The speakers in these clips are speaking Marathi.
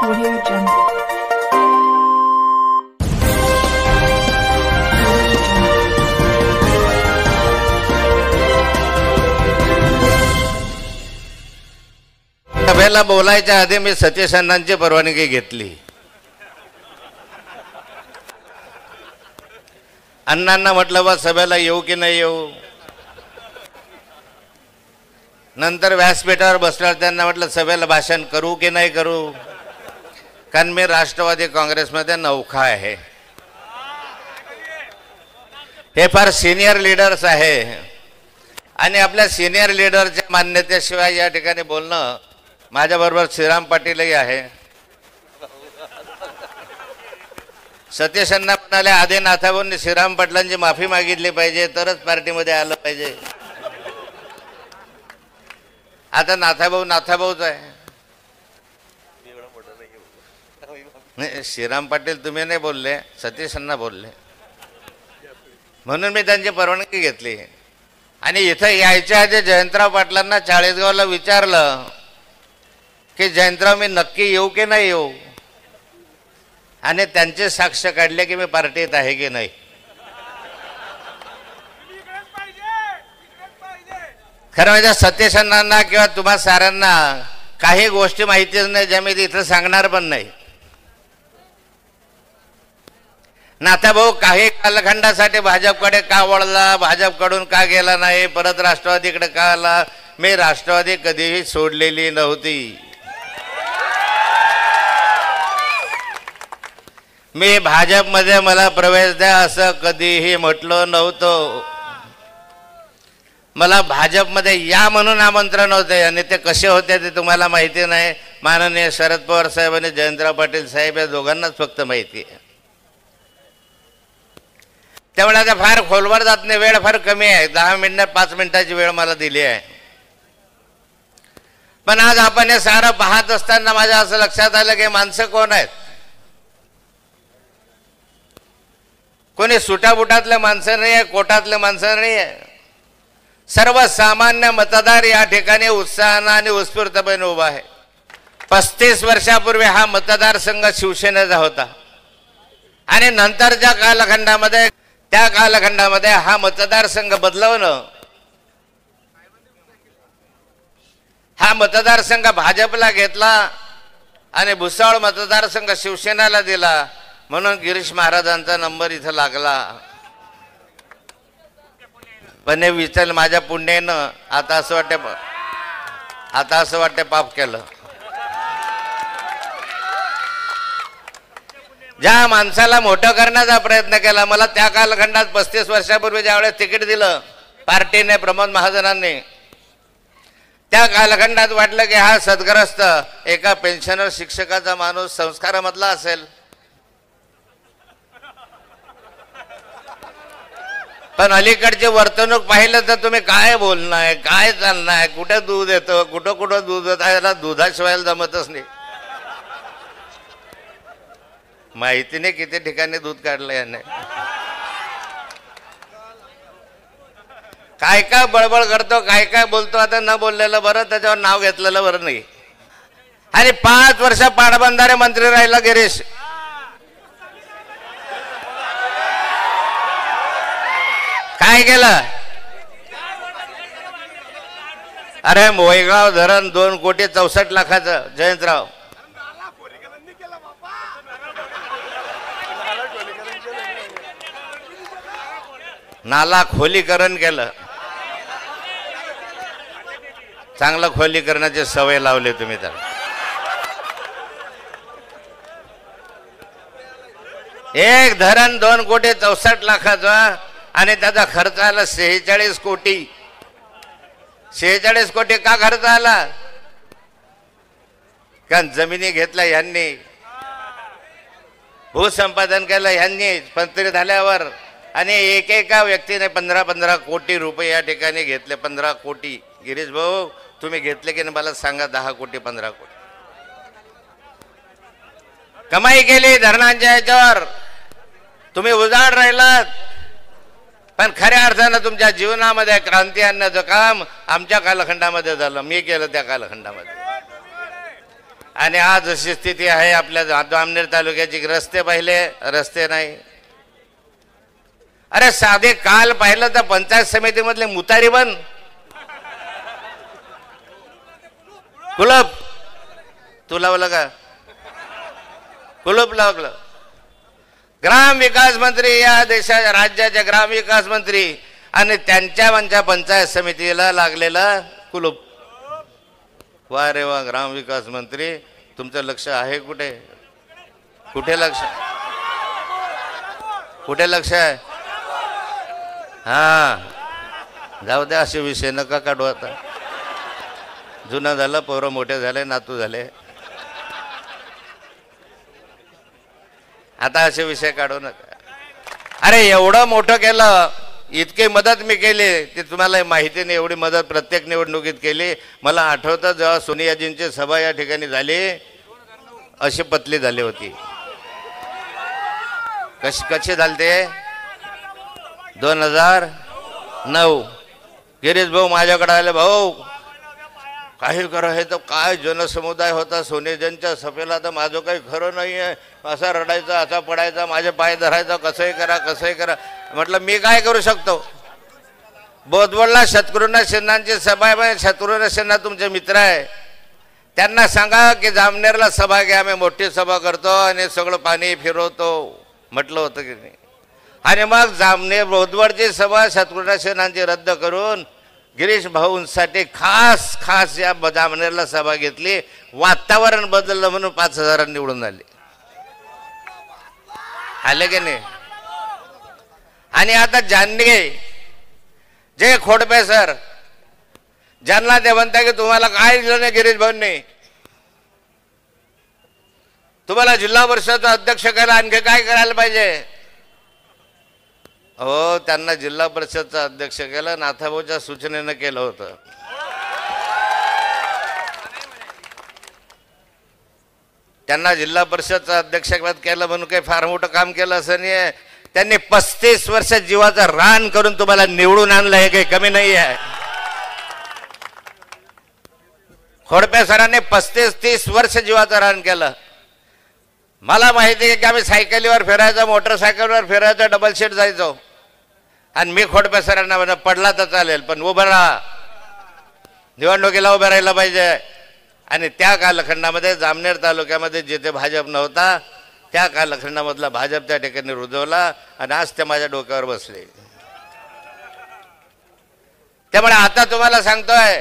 Audio Jungle. सभेला बोलायच्या आधी मी सतीश अण्णांची परवानगी घेतली. अण्णांना म्हटलं बा सभेला येऊ की नाही येऊ. नंतर व्यासपीठावर बसल्यावर त्यांना म्हटलं सभेला भाषण करू की नाही करू, कारण मी राष्ट्रवादी काँग्रेसमध्ये नौखा आहे. हे फार सिनियर लीडर्स आहे आणि आपल्या सिनियर लीडरच्या मान्यतेशिवाय या ठिकाणी बोलणं. माझ्याबरोबर श्रीराम पाटीलही आहे. सतीश अण्णा म्हणाले आधी नाथाभाऊंनी श्रीराम पाटलांची माफी मागितली पाहिजे तरच पार्टीमध्ये आलं पाहिजे. आता नाथाभाऊच आहे. नाही, श्रीराम पाटील तुम्ही नाही बोलले, सतीश अण्णा बोलले, म्हणून मी त्यांची परवानगी घेतली. आणि इथं यायच्या आधी जयंतराव पाटलांना चाळीसगावला विचारलं की जयंतराव मी नक्की येऊ की नाही येऊ, आणि त्यांचे साक्ष काढले की मी पार्टीत आहे की नाही. खरं म्हणजे सतीश अण्णांना किंवा तुम्हा साऱ्यांना काही गोष्टी माहितीच नाही ज्या मी इथं सांगणार पण नाही. नाथाभाऊ काही कालखंडासाठी भाजपकडे का वळला, भाजपकडून का गेला नाही, परत राष्ट्रवादीकडे का आला. मी राष्ट्रवादी कधीही सोडलेली नव्हती. मी भाजपमध्ये मला प्रवेश द्या असं कधीही म्हटलं नव्हतं. मला भाजपमध्ये या म्हणून आमंत्रण होते आणि ते कसे होते ते तुम्हाला माहिती नाही. माननीय शरद पवार साहेब आणि जयंतराव पाटील साहेब या दोघांनाच फक्त माहिती आहे. त्यामुळे आता फार खोलवर जात नाही, वेळ फार कमी आहे. 10 मिनिट 5 मिनिटाची वेळ मला दिली आहे. पण आज आपण हे सारं पाहत असताना माझ्या असं लक्षात आलं की माणसं कोण आहेत. कोणी सुटाबुटातले माणसं नाही आहे, कोटातले माणसं नाही आहे. सर्वसामान्य मतदार या ठिकाणी उत्साहानं आणि उत्स्फूर्तपणे उभा आहे. 35 वर्षापूर्वी हा मतदारसंघ शिवसेनेचा होता आणि नंतरच्या कालखंडामध्ये त्या कालखंडामध्ये हा मतदारसंघ बदलवणं, हा मतदारसंघ भाजपला घेतला आणि भुसावळ मतदारसंघ शिवसेनेला दिला. म्हणून गिरीश महाराजांचा नंबर इथं लागला. पण हे विचारलं माझ्या पुण्यानं आता असं वाटते पाप केलं. ज्या माणसाला मोठं करण्याचा प्रयत्न केला, मला त्या कालखंडात 35 वर्षापूर्वी ज्यावेळेस तिकीट दिलं पार्टीने, प्रमोद महाजनांनी, त्या कालखंडात वाटलं की हा सद्ग्रस्त एका पेन्शनर शिक्षकाचा माणूस संस्कारामधला असेल. पण अलीकडची वर्तणूक पाहिलं तर तुम्ही काय बोलणार, काय चालणार, कुठे दूध येतं, कुठं दूध येतं, याला दुधाशिवाय जमतच नाही. माहिती नाही किती ठिकाणी दूध काढलं याने. काय काय बळबळ करतो, काय काय बोलतो. आता न बोललेलं बरं, त्याच्यावर नाव घेतलेलं बरं नाही. आणि 5 वर्ष पाटबंधारे मंत्री राहिला गिरीश. काय केलं? अरे मोयगाव धरण 2,64,00,000 जयंतराव. नाला खोलीकरण केलं. चांगलं खोलीकरणाची सवय लावली तुम्ही तर. एक धरण 2,64,00,000 आणि त्याचा खर्च आला 46 कोटी. 46 कोटी का खर्च आला? कारण जमिनी घेतल्या ह्यांनी, भूसंपादन केलं ह्यांनी मंत्री झाल्यावर, आणि एकेका व्यक्तीने 15-15 कोटी रुपये या ठिकाणी घेतले. 15 कोटी. गिरीश भाऊ तुम्ही घेतले की नाही मला सांगा. 10 कोटी 15 कोटी कमाई केली धरणांच्या याच्यावर. तुम्ही उजाड राहिलात, पण खऱ्या अर्थानं तुमच्या जीवनामध्ये क्रांती आणण्याचं काम आमच्या कालखंडामध्ये झालं. मी केलं त्या कालखंडामध्ये. आणि आज अशी स्थिती आहे आपल्या जामनेर तालुक्याची. रस्ते पाहिले, रस्ते नाही. अरे साधे काल पाहिलं तर पंचायत समितीमधले मुतारी बंद, कुलप तू लावलं का? कुलूप लावलं. ग्राम विकास मंत्री, या देशाच्या राज्याचे ग्राम विकास मंत्री, आणि त्यांच्या पंचायत समितीला लागलेलं कुलूप. वा रे वा, ग्राम विकास मंत्री, तुमचं लक्ष आहे कुठे? कुठे लक्ष, कुठे लक्ष आहे? हा, जाऊ द्या, असे विषय नका काढू. आता जुनं झालं, पोरं मोठे झाले, नातू झाले, आता असे विषय काढू नका. अरे एवढं मोठं केलं, इतकी मदत मी केली, ते तुम्हाला माहिती नाही. एवढी मदत प्रत्येक निवडणुकीत केली. मला आठवतं जेव्हा सोनियाजींची सभा या ठिकाणी झाली, अशी पतली झाली होती. कशी झाली ते? 2009. गिरीश भाऊ माझ्याकडे आले, भाऊ काही करा, हे तर काय जनसमुदाय होता सोनेजनच्या सभेला, तर माझं काही खरं नाही आहे. असा रडायचा, असा पडायचा, माझे पाय धरायचा, कसंही करा, कसंही करा. म्हटलं मी काय करू शकतो? बोधवडला शत्रुघ्न सिन्हांची सभा आहे. शत्रुघ्न सिन्हा तुमचे मित्र आहे, त्यांना सांगा की जामनेरला सभा घ्या, आम्ही मोठी सभा करतो आणि सगळं पाणी फिरवतो, म्हटलं होतं की नाही. आणि मग जामनेर बोधवडची सभा शत्रुघ्न सिन्हांची रद्द करून गिरीश भाऊंसाठी खास या जामनेरला सभा घेतली. वातावरण बदललं म्हणून 5,000 निवडून आले की नाही. आणि आता जानगे जे खोडपे सर, ज्यांना ते म्हणता की तुम्हाला काय दिलं नाही गिरीश भाऊंनी, तुम्हाला जिल्हा परिषदचा अध्यक्ष केला, आणखी काय करायला पाहिजे? हो, त्यांना जिल्हा परिषदचा अध्यक्ष केलं, नाथाभाऊच्या सूचनेनं केलं होतं. त्यांना जिल्हा परिषदचा अध्यक्षपद केलं म्हणून काही फार मोठं काम केलं असं नाही. त्यांनी 35 वर्ष जीवाचं रान करून तुम्हाला निवडून आणलं, हे काही कमी नाही आहे. खोडपे सरांनी 35-30 वर्ष जीवाचं रान केलं. मला माहिती आहे की आम्ही सायकलीवर फिरायचो, मोटरसायकलवर फिरायचो, डबल सीट जायचो. आणि मी खोडपे सरांना म्हणा, पडला तर चालेल पण उभं राहा, निवडणुकीला उभं राहायला पाहिजे. आणि त्या कालखंडामध्ये जामनेर तालुक्यामध्ये जिथे भाजप नव्हता, त्या कालखंडामधला भाजप त्या ठिकाणी रुजवला आणि आज ते माझ्या डोक्यावर बसले. त्यामुळे आता तुम्हाला सांगतोय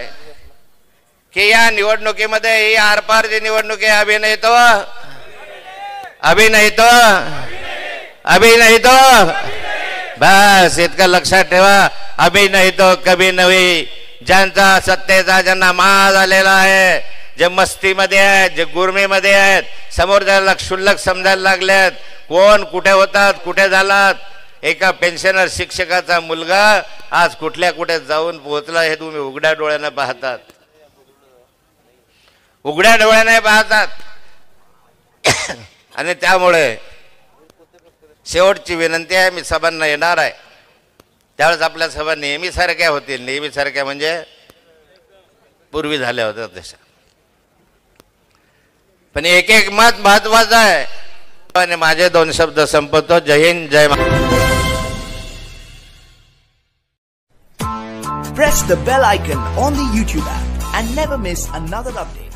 की या निवडणुकीमध्ये ही आरपार जी निवडणूक आहे, अभी नाही तो बस इतकं लक्षात ठेवा. अभी नाही तो कभी नव्हे. ज्यांचा सत्तेचा ज्यांना माळ झालेला आहे, जे मस्तीमध्ये आहेत, जे गुरमीमध्ये आहेत, समोर ज्याला क्षुल्लक समजायला लागल्यात, कोण कुठे होतात, कुठे झालात. एका पेन्शनर शिक्षकाचा मुलगा आज कुठे जाऊन पोहोचला, हे तुम्ही उघड्या डोळ्याने पाहतात, उघड्या डोळ्याने पाहतात. आणि त्यामुळे शेवटची विनंती आहे, मी सभांना येणार आहे त्यावेळेस आपल्या सभा नेहमीसारख्या होतील. नेहमीसारख्या म्हणजे पूर्वी झाल्या होत्या तशा, पण एक एक मत महत्वाचं आहे. आणि माझे 2 शब्द संपवतो. जय हिंद, जय Maharashtra. Press the bell icon on the YouTube app and never miss another update.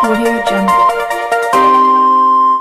Audio Jungle.